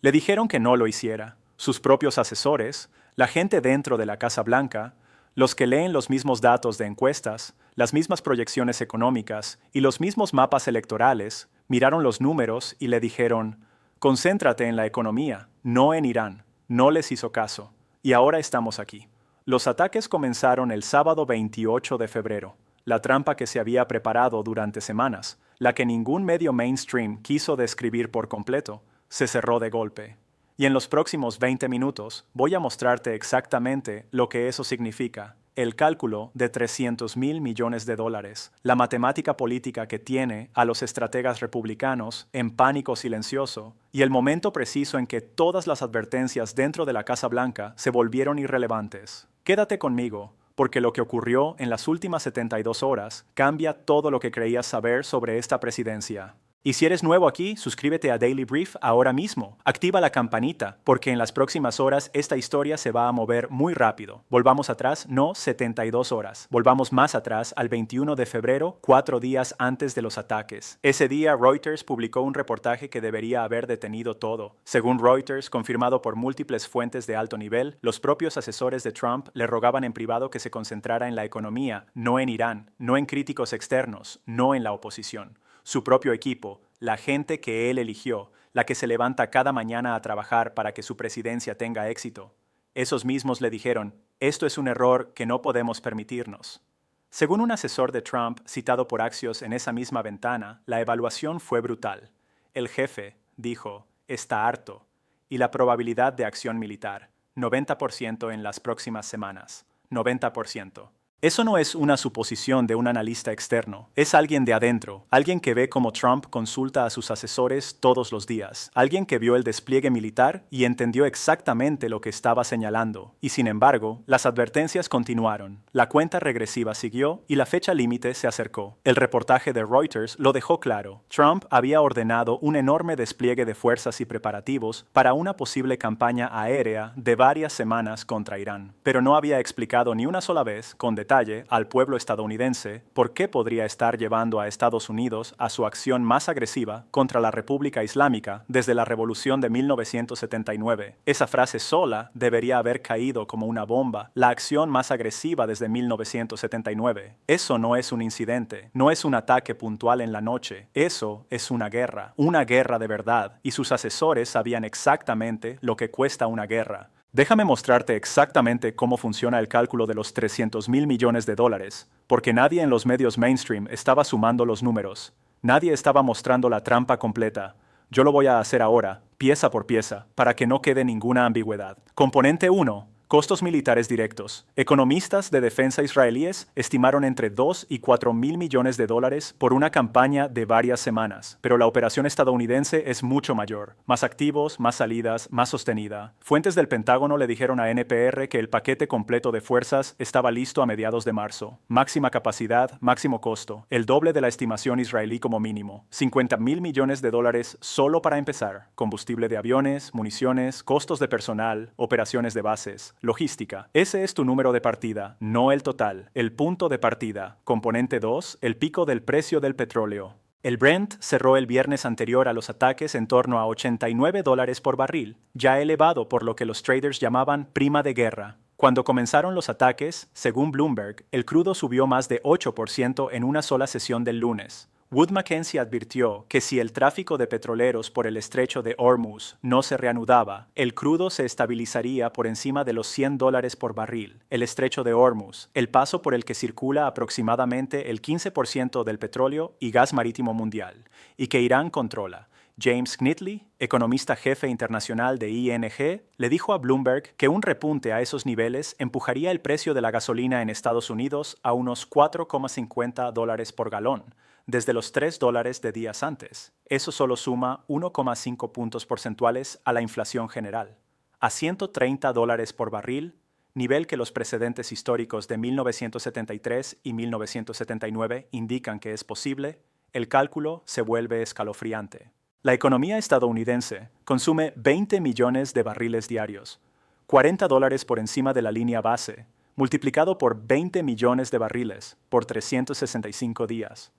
Le dijeron que no lo hiciera. Sus propios asesores, la gente dentro de la Casa Blanca, los que leen los mismos datos de encuestas, las mismas proyecciones económicas y los mismos mapas electorales, miraron los números y le dijeron, concéntrate en la economía, no en Irán. No les hizo caso. Y ahora estamos aquí. Los ataques comenzaron el sábado 28 de febrero. La trampa que se había preparado durante semanas, la que ningún medio mainstream quiso describir por completo, se cerró de golpe. Y en los próximos 20 minutos voy a mostrarte exactamente lo que eso significa. El cálculo de 300.000 millones de dólares, la matemática política que tiene a los estrategas republicanos en pánico silencioso, y el momento preciso en que todas las advertencias dentro de la Casa Blanca se volvieron irrelevantes. Quédate conmigo, porque lo que ocurrió en las últimas 72 horas cambia todo lo que creías saber sobre esta presidencia. Y si eres nuevo aquí, suscríbete a Daily Brief ahora mismo. Activa la campanita, porque en las próximas horas esta historia se va a mover muy rápido. Volvamos atrás, no 72 horas. Volvamos más atrás al 21 de febrero, 4 días antes de los ataques. Ese día Reuters publicó un reportaje que debería haber detenido todo. Según Reuters, confirmado por múltiples fuentes de alto nivel, los propios asesores de Trump le rogaban en privado que se concentrara en la economía, no en Irán, no en críticos externos, no en la oposición. Su propio equipo, la gente que él eligió, la que se levanta cada mañana a trabajar para que su presidencia tenga éxito. Esos mismos le dijeron, esto es un error que no podemos permitirnos. Según un asesor de Trump citado por Axios en esa misma ventana, la evaluación fue brutal. El jefe dijo, está harto, y la probabilidad de acción militar, 90% en las próximas semanas, 90%. Eso no es una suposición de un analista externo, es alguien de adentro, alguien que ve cómo Trump consulta a sus asesores todos los días, alguien que vio el despliegue militar y entendió exactamente lo que estaba señalando. Y sin embargo, las advertencias continuaron, la cuenta regresiva siguió y la fecha límite se acercó. El reportaje de Reuters lo dejó claro. Trump había ordenado un enorme despliegue de fuerzas y preparativos para una posible campaña aérea de varias semanas contra Irán, pero no había explicado ni una sola vez, con detalle, al pueblo estadounidense por qué podría estar llevando a Estados Unidos a su acción más agresiva contra la República Islámica desde la Revolución de 1979. Esa frase sola debería haber caído como una bomba, la acción más agresiva desde 1979. Eso no es un incidente, no es un ataque puntual en la noche, eso es una guerra de verdad, y sus asesores sabían exactamente lo que cuesta una guerra. Déjame mostrarte exactamente cómo funciona el cálculo de los 300.000 millones de dólares, porque nadie en los medios mainstream estaba sumando los números. Nadie estaba mostrando la trampa completa. Yo lo voy a hacer ahora, pieza por pieza, para que no quede ninguna ambigüedad. Componente 1. Costos militares directos. Economistas de defensa israelíes estimaron entre 2 y 4 mil millones de dólares por una campaña de varias semanas, pero la operación estadounidense es mucho mayor. Más activos, más salidas, más sostenida. Fuentes del Pentágono le dijeron a NPR que el paquete completo de fuerzas estaba listo a mediados de marzo. Máxima capacidad, máximo costo, el doble de la estimación israelí como mínimo. 50.000 millones de dólares solo para empezar. Combustible de aviones, municiones, costos de personal, operaciones de bases. Logística. Ese es tu número de partida, no el total. El punto de partida. Componente 2, el pico del precio del petróleo. El Brent cerró el viernes anterior a los ataques en torno a $89 por barril, ya elevado por lo que los traders llamaban prima de guerra. Cuando comenzaron los ataques, según Bloomberg, el crudo subió más de 8% en una sola sesión del lunes. Wood Mackenzie advirtió que si el tráfico de petroleros por el estrecho de Hormuz no se reanudaba, el crudo se estabilizaría por encima de los $100 por barril. El estrecho de Hormuz, el paso por el que circula aproximadamente el 15% del petróleo y gas marítimo mundial, y que Irán controla. James Knightley, economista jefe internacional de ING, le dijo a Bloomberg que un repunte a esos niveles empujaría el precio de la gasolina en Estados Unidos a unos $4,50 por galón, desde los $3 de días antes. Eso solo suma 1,5 puntos porcentuales a la inflación general. A $130 por barril, nivel que los precedentes históricos de 1973 y 1979 indican que es posible, el cálculo se vuelve escalofriante. La economía estadounidense consume 20 millones de barriles diarios, $40 por encima de la línea base, multiplicado por 20 millones de barriles por 365 días.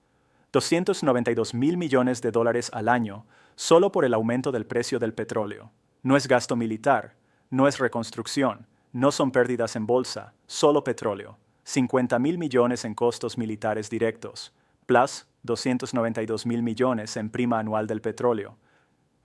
292.000 millones de dólares al año solo por el aumento del precio del petróleo. No es gasto militar, no es reconstrucción, no son pérdidas en bolsa, solo petróleo. 50.000 millones en costos militares directos, plus 292.000 millones en prima anual del petróleo.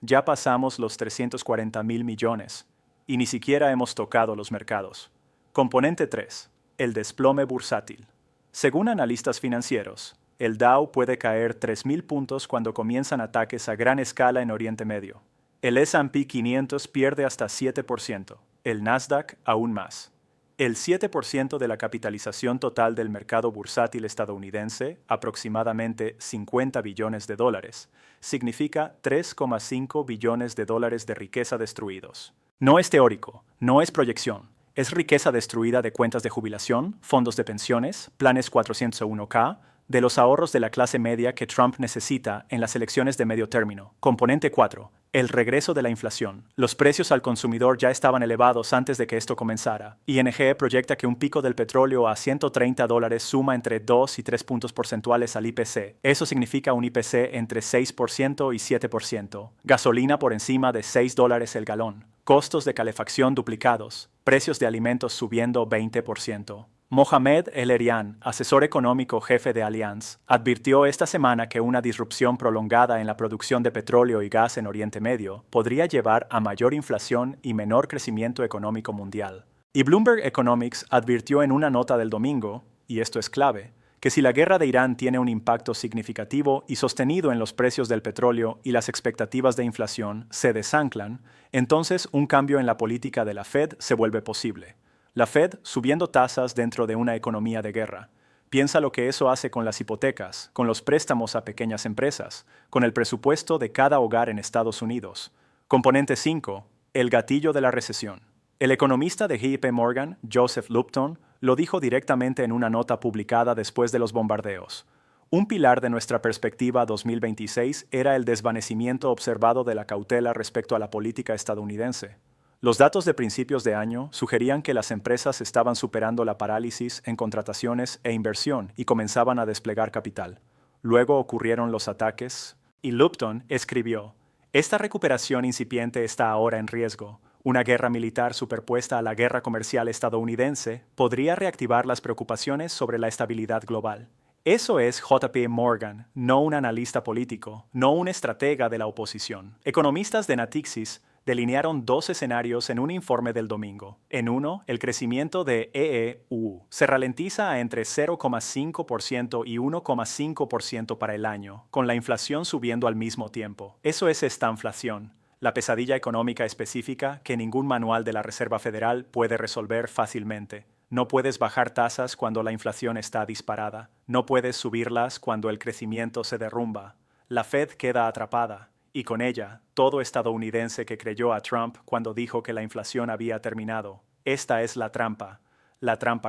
Ya pasamos los 340.000 millones, y ni siquiera hemos tocado los mercados. Componente 3. El desplome bursátil. Según analistas financieros, el Dow puede caer 3.000 puntos cuando comienzan ataques a gran escala en Oriente Medio. El S&P 500 pierde hasta 7%, el Nasdaq aún más. El 7% de la capitalización total del mercado bursátil estadounidense, aproximadamente 50 billones de dólares, significa 3,5 billones de dólares de riqueza destruidos. No es teórico, no es proyección. Es riqueza destruida de cuentas de jubilación, fondos de pensiones, planes 401k, de los ahorros de la clase media que Trump necesita en las elecciones de medio término. Componente 4. El regreso de la inflación. Los precios al consumidor ya estaban elevados antes de que esto comenzara. ING proyecta que un pico del petróleo a $130 suma entre 2 y 3 puntos porcentuales al IPC. Eso significa un IPC entre 6% y 7%. Gasolina por encima de $6 el galón. Costos de calefacción duplicados. Precios de alimentos subiendo 20%. Mohamed El-Erian, asesor económico jefe de Allianz, advirtió esta semana que una disrupción prolongada en la producción de petróleo y gas en Oriente Medio podría llevar a mayor inflación y menor crecimiento económico mundial. Y Bloomberg Economics advirtió en una nota del domingo, y esto es clave, que si la guerra de Irán tiene un impacto significativo y sostenido en los precios del petróleo y las expectativas de inflación se desanclan, entonces un cambio en la política de la Fed se vuelve posible. La Fed subiendo tasas dentro de una economía de guerra. Piensa lo que eso hace con las hipotecas, con los préstamos a pequeñas empresas, con el presupuesto de cada hogar en Estados Unidos. Componente 5. El gatillo de la recesión. El economista de JP Morgan, Joseph Lupton, lo dijo directamente en una nota publicada después de los bombardeos. Un pilar de nuestra perspectiva 2026 era el desvanecimiento observado de la cautela respecto a la política estadounidense. Los datos de principios de año sugerían que las empresas estaban superando la parálisis en contrataciones e inversión y comenzaban a desplegar capital. Luego ocurrieron los ataques, y Lupton escribió: "Esta recuperación incipiente está ahora en riesgo. Una guerra militar superpuesta a la guerra comercial estadounidense podría reactivar las preocupaciones sobre la estabilidad global". Eso es JP Morgan, no un analista político, no un estratega de la oposición. Economistas de Natixis delinearon dos escenarios en un informe del domingo. En uno, el crecimiento de EEU se ralentiza a entre 0,5% y 1,5% para el año, con la inflación subiendo al mismo tiempo. Eso es estanflación, la pesadilla económica específica que ningún manual de la Reserva Federal puede resolver fácilmente. No puedes bajar tasas cuando la inflación está disparada. No puedes subirlas cuando el crecimiento se derrumba. La Fed queda atrapada. Y con ella, todo estadounidense que creyó a Trump cuando dijo que la inflación había terminado. Esta es la trampa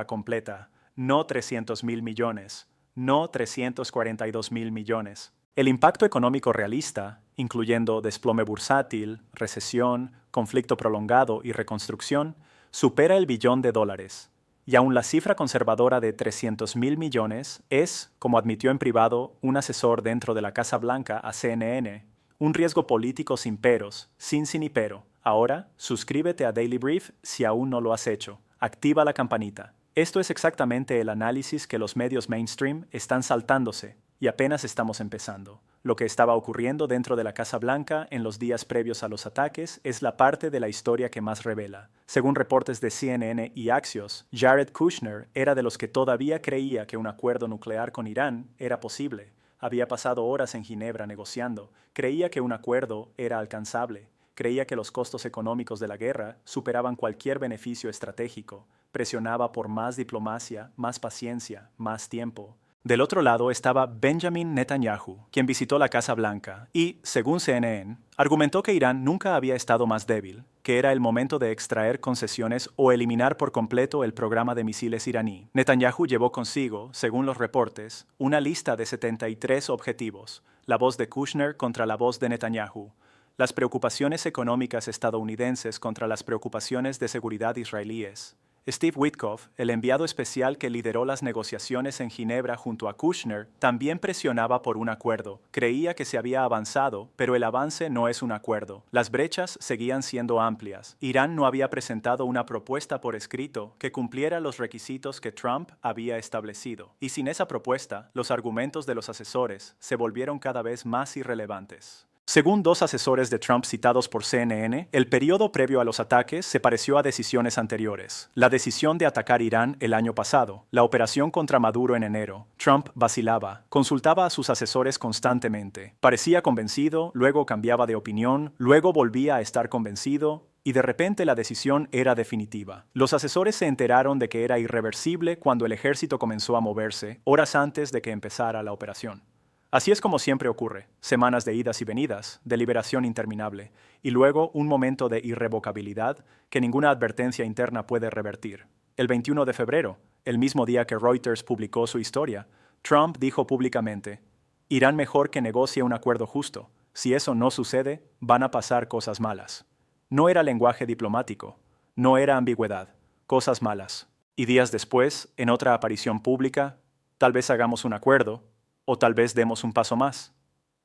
completa, no 300.000 millones, no 342.000 millones. El impacto económico realista, incluyendo desplome bursátil, recesión, conflicto prolongado y reconstrucción, supera el billón de dólares. Y aún la cifra conservadora de 300.000 millones es, como admitió en privado un asesor dentro de la Casa Blanca a CNN, un riesgo político sin peros, sin ni pero. Ahora, suscríbete a Daily Brief si aún no lo has hecho. Activa la campanita. Esto es exactamente el análisis que los medios mainstream están saltándose, y apenas estamos empezando. Lo que estaba ocurriendo dentro de la Casa Blanca en los días previos a los ataques es la parte de la historia que más revela. Según reportes de CNN y Axios, Jared Kushner era de los que todavía creía que un acuerdo nuclear con Irán era posible. Había pasado horas en Ginebra negociando, creía que un acuerdo era alcanzable, creía que los costos económicos de la guerra superaban cualquier beneficio estratégico, presionaba por más diplomacia, más paciencia, más tiempo. Del otro lado estaba Benjamin Netanyahu, quien visitó la Casa Blanca y, según CNN, argumentó que Irán nunca había estado más débil, que era el momento de extraer concesiones o eliminar por completo el programa de misiles iraní. Netanyahu llevó consigo, según los reportes, una lista de 73 objetivos, la voz de Kushner contra la voz de Netanyahu, las preocupaciones económicas estadounidenses contra las preocupaciones de seguridad israelíes. Steve Witkoff, el enviado especial que lideró las negociaciones en Ginebra junto a Kushner, también presionaba por un acuerdo. Creía que se había avanzado, pero el avance no es un acuerdo. Las brechas seguían siendo amplias. Irán no había presentado una propuesta por escrito que cumpliera los requisitos que Trump había establecido. Y sin esa propuesta, los argumentos de los asesores se volvieron cada vez más irrelevantes. Según dos asesores de Trump citados por CNN, el periodo previo a los ataques se pareció a decisiones anteriores. La decisión de atacar Irán el año pasado, la operación contra Maduro en enero. Trump vacilaba, consultaba a sus asesores constantemente. Parecía convencido, luego cambiaba de opinión, luego volvía a estar convencido, y de repente la decisión era definitiva. Los asesores se enteraron de que era irreversible cuando el ejército comenzó a moverse, horas antes de que empezara la operación. Así es como siempre ocurre, semanas de idas y venidas, deliberación interminable, y luego un momento de irrevocabilidad que ninguna advertencia interna puede revertir. El 21 de febrero, el mismo día que Reuters publicó su historia, Trump dijo públicamente: «Irán mejor que negocie un acuerdo justo. Si eso no sucede, van a pasar cosas malas». No era lenguaje diplomático, no era ambigüedad, cosas malas. Y días después, en otra aparición pública, tal vez hagamos un acuerdo, o tal vez demos un paso más.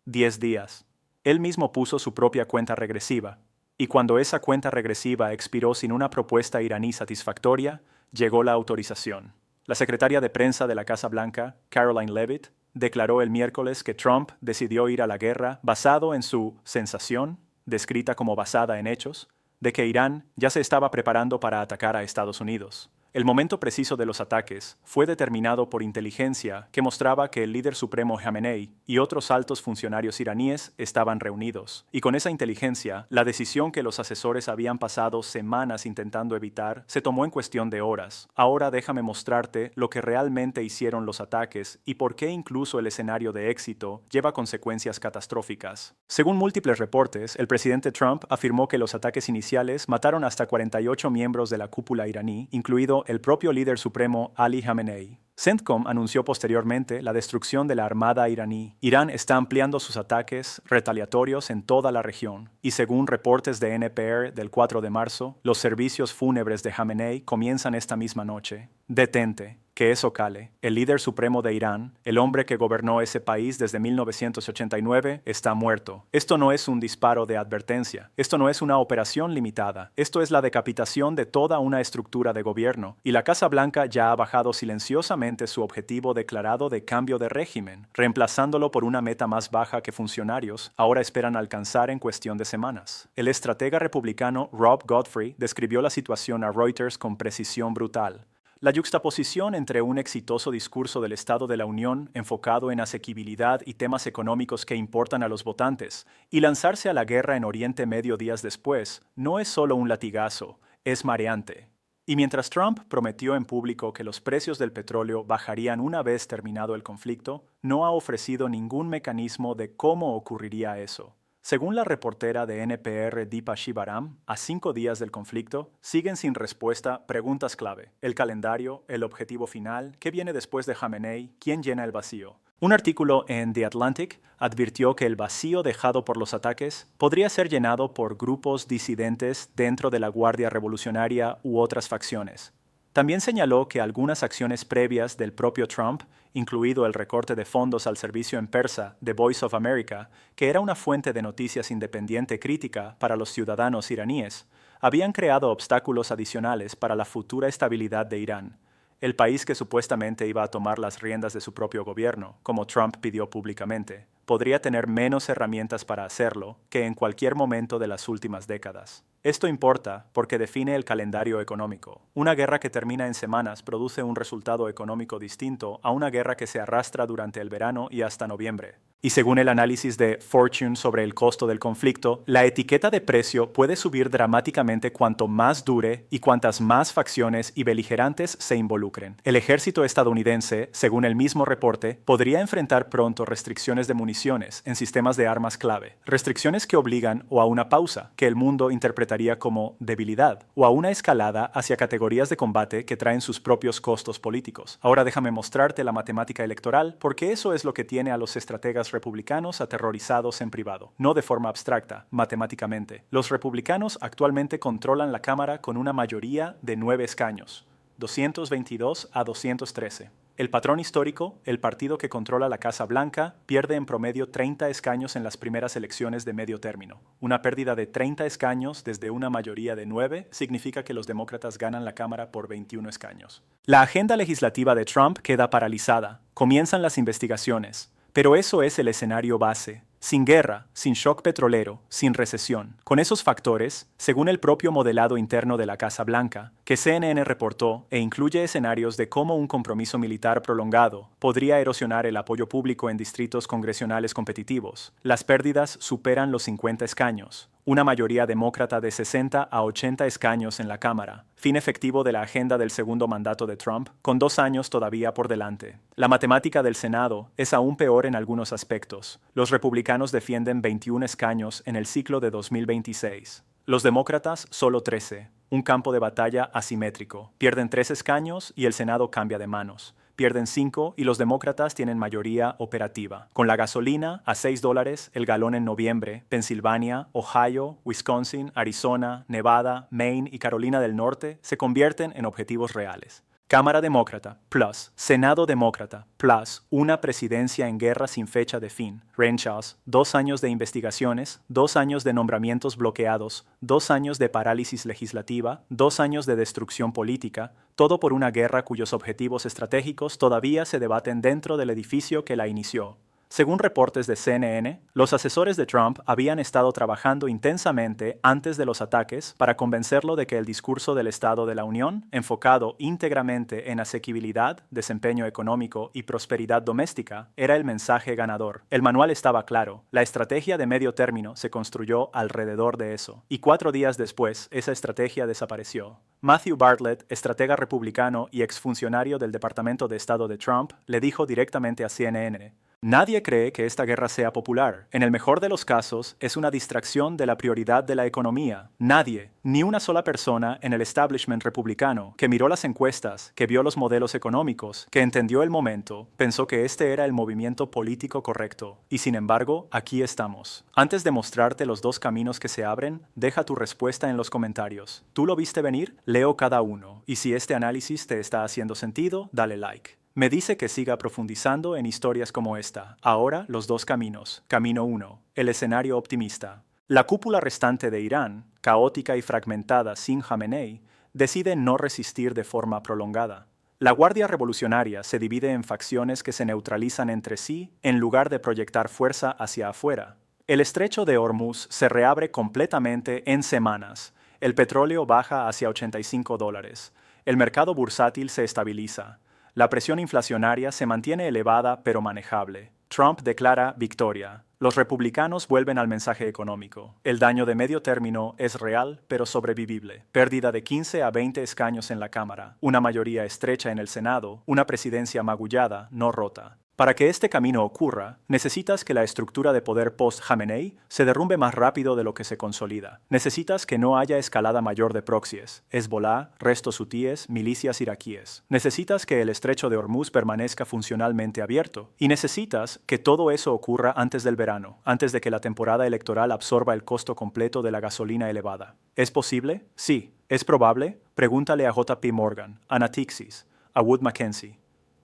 10 días. Él mismo puso su propia cuenta regresiva, y cuando esa cuenta regresiva expiró sin una propuesta iraní satisfactoria, llegó la autorización. La secretaria de prensa de la Casa Blanca, Caroline Leavitt, declaró el miércoles que Trump decidió ir a la guerra basado en su sensación, descrita como basada en hechos, de que Irán ya se estaba preparando para atacar a Estados Unidos. El momento preciso de los ataques fue determinado por inteligencia que mostraba que el líder supremo Khamenei y otros altos funcionarios iraníes estaban reunidos. Y con esa inteligencia, la decisión que los asesores habían pasado semanas intentando evitar se tomó en cuestión de horas. Ahora déjame mostrarte lo que realmente hicieron los ataques y por qué incluso el escenario de éxito lleva consecuencias catastróficas. Según múltiples reportes, el presidente Trump afirmó que los ataques iniciales mataron hasta 48 miembros de la cúpula iraní, incluido el propio líder supremo Ali Khamenei. CENTCOM anunció posteriormente la destrucción de la armada iraní. Irán está ampliando sus ataques retaliatorios en toda la región, y según reportes de NPR del 4 de marzo, los servicios fúnebres de Khamenei comienzan esta misma noche. Detente, que es Okale, el líder supremo de Irán, el hombre que gobernó ese país desde 1989, está muerto. Esto no es un disparo de advertencia, esto no es una operación limitada, esto es la decapitación de toda una estructura de gobierno, y la Casa Blanca ya ha bajado silenciosamente su objetivo declarado de cambio de régimen, reemplazándolo por una meta más baja que funcionarios ahora esperan alcanzar en cuestión de semanas. El estratega republicano Rob Godfrey describió la situación a Reuters con precisión brutal. La yuxtaposición entre un exitoso discurso del Estado de la Unión enfocado en asequibilidad y temas económicos que importan a los votantes y lanzarse a la guerra en Oriente Medio días después no es solo un latigazo, es mareante. Y mientras Trump prometió en público que los precios del petróleo bajarían una vez terminado el conflicto, no ha ofrecido ningún mecanismo de cómo ocurriría eso. Según la reportera de NPR Deepa Shivaram, a 5 días del conflicto, siguen sin respuesta preguntas clave: el calendario, el objetivo final, qué viene después de Khamenei, quién llena el vacío. Un artículo en The Atlantic advirtió que el vacío dejado por los ataques podría ser llenado por grupos disidentes dentro de la Guardia Revolucionaria u otras facciones. También señaló que algunas acciones previas del propio Trump, incluido el recorte de fondos al servicio en persa The Voice of America, que era una fuente de noticias independiente crítica para los ciudadanos iraníes, habían creado obstáculos adicionales para la futura estabilidad de Irán, el país que supuestamente iba a tomar las riendas de su propio gobierno, como Trump pidió públicamente. Podría tener menos herramientas para hacerlo que en cualquier momento de las últimas décadas. Esto importa porque define el calendario económico. Una guerra que termina en semanas produce un resultado económico distinto a una guerra que se arrastra durante el verano y hasta noviembre. Y según el análisis de Fortune sobre el costo del conflicto, la etiqueta de precio puede subir dramáticamente cuanto más dure y cuantas más facciones y beligerantes se involucren. El ejército estadounidense, según el mismo reporte, podría enfrentar pronto restricciones de municiones en sistemas de armas clave, restricciones que obligan o a una pausa, que el mundo interpretaría como debilidad, o a una escalada hacia categorías de combate que traen sus propios costos políticos. Ahora déjame mostrarte la matemática electoral, porque eso es lo que tiene a los estrategas republicanos aterrorizados en privado, no de forma abstracta, matemáticamente. Los republicanos actualmente controlan la Cámara con una mayoría de 9 escaños. 222 a 213. El patrón histórico, el partido que controla la Casa Blanca, pierde en promedio 30 escaños en las primeras elecciones de medio término. Una pérdida de 30 escaños desde una mayoría de 9 significa que los demócratas ganan la Cámara por 21 escaños. La agenda legislativa de Trump queda paralizada. Comienzan las investigaciones. Pero eso es el escenario base. Sin guerra, sin shock petrolero, sin recesión. Con esos factores, según el propio modelado interno de la Casa Blanca, que CNN reportó e incluye escenarios de cómo un compromiso militar prolongado podría erosionar el apoyo público en distritos congresionales competitivos, las pérdidas superan los 50 escaños. Una mayoría demócrata de 60 a 80 escaños en la Cámara, fin efectivo de la agenda del segundo mandato de Trump, con 2 años todavía por delante. La matemática del Senado es aún peor en algunos aspectos. Los republicanos defienden 21 escaños en el ciclo de 2026. Los demócratas solo 13. Un campo de batalla asimétrico. Pierden 3 escaños y el Senado cambia de manos. Pierden 5 y los demócratas tienen mayoría operativa. Con la gasolina a $6 el galón en noviembre, Pensilvania, Ohio, Wisconsin, Arizona, Nevada, Maine y Carolina del Norte se convierten en objetivos reales. Cámara Demócrata, plus Senado Demócrata, plus una presidencia en guerra sin fecha de fin. Renshaws, 2 años de investigaciones, 2 años de nombramientos bloqueados, 2 años de parálisis legislativa, 2 años de destrucción política, todo por una guerra cuyos objetivos estratégicos todavía se debaten dentro del edificio que la inició. Según reportes de CNN, los asesores de Trump habían estado trabajando intensamente antes de los ataques para convencerlo de que el discurso del Estado de la Unión, enfocado íntegramente en asequibilidad, desempeño económico y prosperidad doméstica, era el mensaje ganador. El manual estaba claro, la estrategia de medio término se construyó alrededor de eso, y 4 días después esa estrategia desapareció. Matthew Bartlett, estratega republicano y exfuncionario del Departamento de Estado de Trump, le dijo directamente a CNN: nadie cree que esta guerra sea popular. En el mejor de los casos, es una distracción de la prioridad de la economía. Nadie, ni una sola persona en el establishment republicano, que miró las encuestas, que vio los modelos económicos, que entendió el momento, pensó que este era el movimiento político correcto. Y sin embargo, aquí estamos. Antes de mostrarte los 2 caminos que se abren, deja tu respuesta en los comentarios. ¿Tú lo viste venir? Leo cada uno. Y si este análisis te está haciendo sentido, dale like. Me dice que siga profundizando en historias como esta. Ahora, los 2 caminos. Camino 1. El escenario optimista. La cúpula restante de Irán, caótica y fragmentada sin Jamenei, decide no resistir de forma prolongada. La Guardia Revolucionaria se divide en facciones que se neutralizan entre sí en lugar de proyectar fuerza hacia afuera. El estrecho de Hormuz se reabre completamente en semanas. El petróleo baja hacia $85. El mercado bursátil se estabiliza. La presión inflacionaria se mantiene elevada pero manejable. Trump declara victoria. Los republicanos vuelven al mensaje económico. El daño de medio término es real pero sobrevivible. Pérdida de 15 a 20 escaños en la Cámara, una mayoría estrecha en el Senado, una presidencia magullada, no rota. Para que este camino ocurra, necesitas que la estructura de poder post-Jamenei se derrumbe más rápido de lo que se consolida. Necesitas que no haya escalada mayor de proxies, Hezbollah, restos hutíes, milicias iraquíes. Necesitas que el estrecho de Hormuz permanezca funcionalmente abierto. Y necesitas que todo eso ocurra antes del verano, antes de que la temporada electoral absorba el costo completo de la gasolina elevada. ¿Es posible? Sí. ¿Es probable? Pregúntale a JP Morgan, a Natixis, a Wood Mackenzie.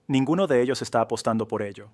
Ninguno de ellos está apostando por ello.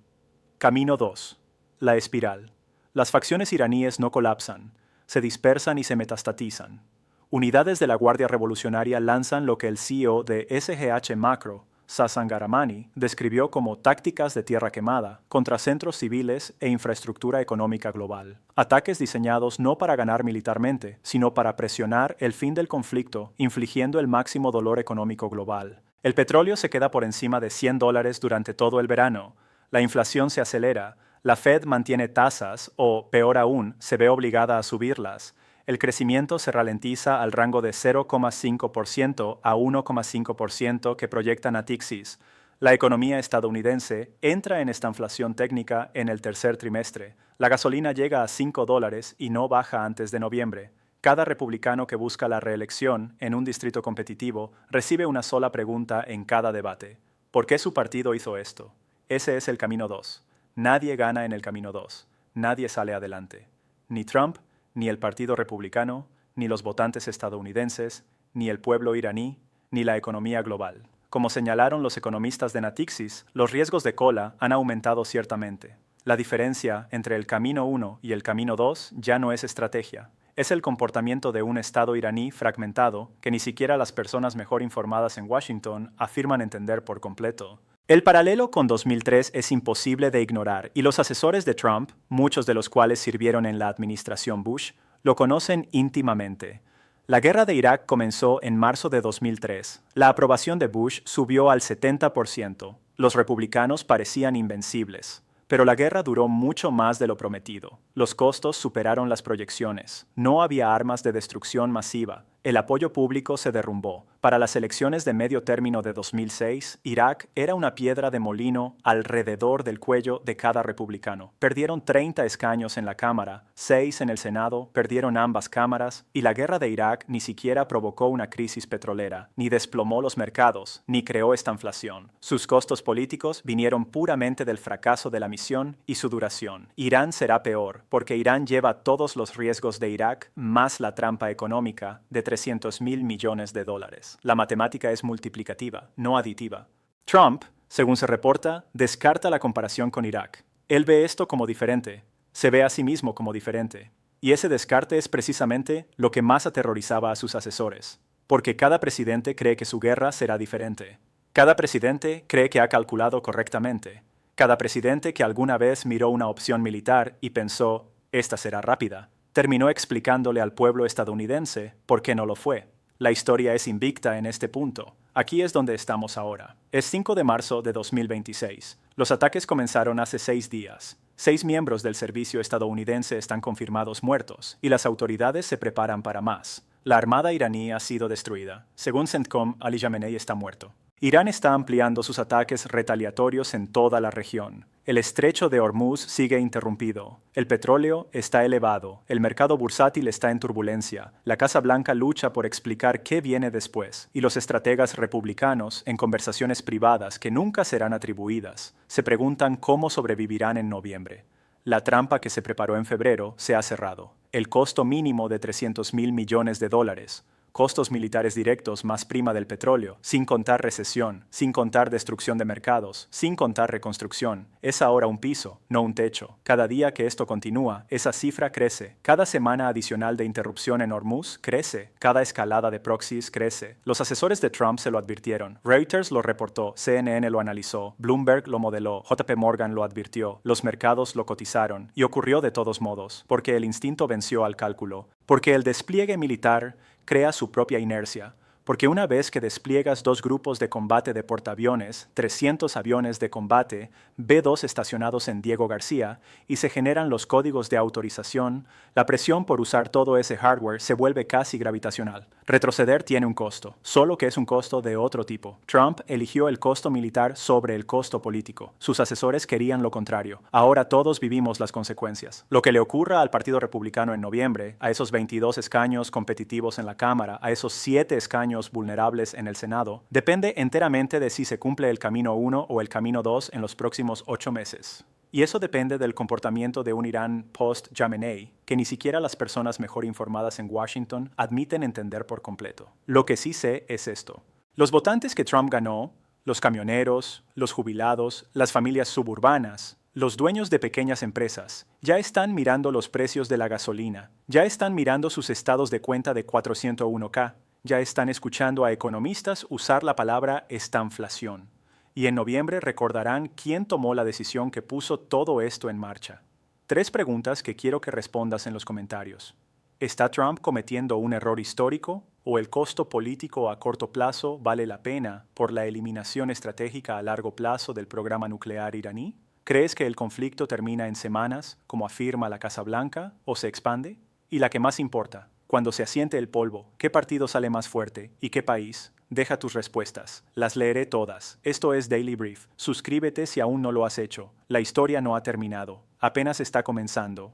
Camino 2. La espiral. Las facciones iraníes no colapsan, se dispersan y se metastatizan. Unidades de la Guardia Revolucionaria lanzan lo que el CEO de SGH Macro, Sasan Garamani, describió como tácticas de tierra quemada contra centros civiles e infraestructura económica global. Ataques diseñados no para ganar militarmente, sino para presionar el fin del conflicto, infligiendo el máximo dolor económico global. El petróleo se queda por encima de $100 durante todo el verano. La inflación se acelera. La Fed mantiene tasas o, peor aún, se ve obligada a subirlas. El crecimiento se ralentiza al rango de 0,5% a 1,5% que proyecta Natixis. La economía estadounidense entra en estanflación técnica en el tercer trimestre. La gasolina llega a $5 y no baja antes de noviembre. Cada republicano que busca la reelección en un distrito competitivo recibe una sola pregunta en cada debate. ¿Por qué su partido hizo esto? Ese es el camino 2. Nadie gana en el camino 2. Nadie sale adelante. Ni Trump, ni el Partido Republicano, ni los votantes estadounidenses, ni el pueblo iraní, ni la economía global. Como señalaron los economistas de Natixis, los riesgos de cola han aumentado ciertamente. La diferencia entre el camino 1 y el camino 2 ya no es estrategia. Es el comportamiento de un Estado iraní fragmentado que ni siquiera las personas mejor informadas en Washington afirman entender por completo. El paralelo con 2003 es imposible de ignorar y los asesores de Trump, muchos de los cuales sirvieron en la administración Bush, lo conocen íntimamente. La guerra de Irak comenzó en marzo de 2003. La aprobación de Bush subió al 70%. Los republicanos parecían invencibles. Pero la guerra duró mucho más de lo prometido. Los costos superaron las proyecciones. No había armas de destrucción masiva. El apoyo público se derrumbó. Para las elecciones de medio término de 2006, Irak era una piedra de molino alrededor del cuello de cada republicano. Perdieron 30 escaños en la Cámara, 6 en el Senado, perdieron ambas cámaras, y la guerra de Irak ni siquiera provocó una crisis petrolera, ni desplomó los mercados, ni creó esta inflación. Sus costos políticos vinieron puramente del fracaso de la misión y su duración. Irán será peor, porque Irán lleva todos los riesgos de Irak, más la trampa económica de 300.000 millones de dólares. La matemática es multiplicativa, no aditiva. Trump, según se reporta, descarta la comparación con Irak. Él ve esto como diferente, se ve a sí mismo como diferente. Y ese descarte es precisamente lo que más aterrorizaba a sus asesores, porque cada presidente cree que su guerra será diferente. Cada presidente cree que ha calculado correctamente. Cada presidente que alguna vez miró una opción militar y pensó, esta será rápida, terminó explicándole al pueblo estadounidense por qué no lo fue. La historia es invicta en este punto. Aquí es donde estamos ahora. Es 5 de marzo de 2026. Los ataques comenzaron hace 6 días. 6 miembros del servicio estadounidense están confirmados muertos, y las autoridades se preparan para más. La armada iraní ha sido destruida. Según CENTCOM, Ali Khamenei está muerto. Irán está ampliando sus ataques retaliatorios en toda la región. El estrecho de Hormuz sigue interrumpido. El petróleo está elevado. El mercado bursátil está en turbulencia. La Casa Blanca lucha por explicar qué viene después. Y los estrategas republicanos, en conversaciones privadas que nunca serán atribuidas, se preguntan cómo sobrevivirán en noviembre. La trampa que se preparó en febrero se ha cerrado. El costo mínimo de 300.000 millones de dólares. Costos militares directos más prima del petróleo, sin contar recesión, sin contar destrucción de mercados, sin contar reconstrucción. Es ahora un piso, no un techo. Cada día que esto continúa, esa cifra crece. Cada semana adicional de interrupción en Hormuz crece. Cada escalada de proxies crece. Los asesores de Trump se lo advirtieron. Reuters lo reportó, CNN lo analizó, Bloomberg lo modeló, JP Morgan lo advirtió, los mercados lo cotizaron. Y ocurrió de todos modos, porque el instinto venció al cálculo, porque el despliegue militar crea su propia inercia, porque una vez que despliegas 2 grupos de combate de portaaviones, 300 aviones de combate, B-2 estacionados en Diego García, y se generan los códigos de autorización, la presión por usar todo ese hardware se vuelve casi gravitacional. Retroceder tiene un costo, solo que es un costo de otro tipo. Trump eligió el costo militar sobre el costo político. Sus asesores querían lo contrario. Ahora todos vivimos las consecuencias. Lo que le ocurra al Partido Republicano en noviembre, a esos 22 escaños competitivos en la Cámara, a esos 7 escaños vulnerables en el Senado, depende enteramente de si se cumple el camino 1 o el camino 2 en los próximos 8 meses. Y eso depende del comportamiento de un Irán post-Khamenei, que ni siquiera las personas mejor informadas en Washington admiten entender por completo. Lo que sí sé es esto. Los votantes que Trump ganó, los camioneros, los jubilados, las familias suburbanas, los dueños de pequeñas empresas, ya están mirando los precios de la gasolina, ya están mirando sus estados de cuenta de 401k, ya están escuchando a economistas usar la palabra estanflación. Y en noviembre recordarán quién tomó la decisión que puso todo esto en marcha. 3 preguntas que quiero que respondas en los comentarios. ¿Está Trump cometiendo un error histórico o el costo político a corto plazo vale la pena por la eliminación estratégica a largo plazo del programa nuclear iraní? ¿Crees que el conflicto termina en semanas, como afirma la Casa Blanca, o se expande? Y la que más importa, cuando se asiente el polvo, ¿qué partido sale más fuerte y qué país? Deja tus respuestas. Las leeré todas. Esto es Daily Brief. Suscríbete si aún no lo has hecho. La historia no ha terminado. Apenas está comenzando.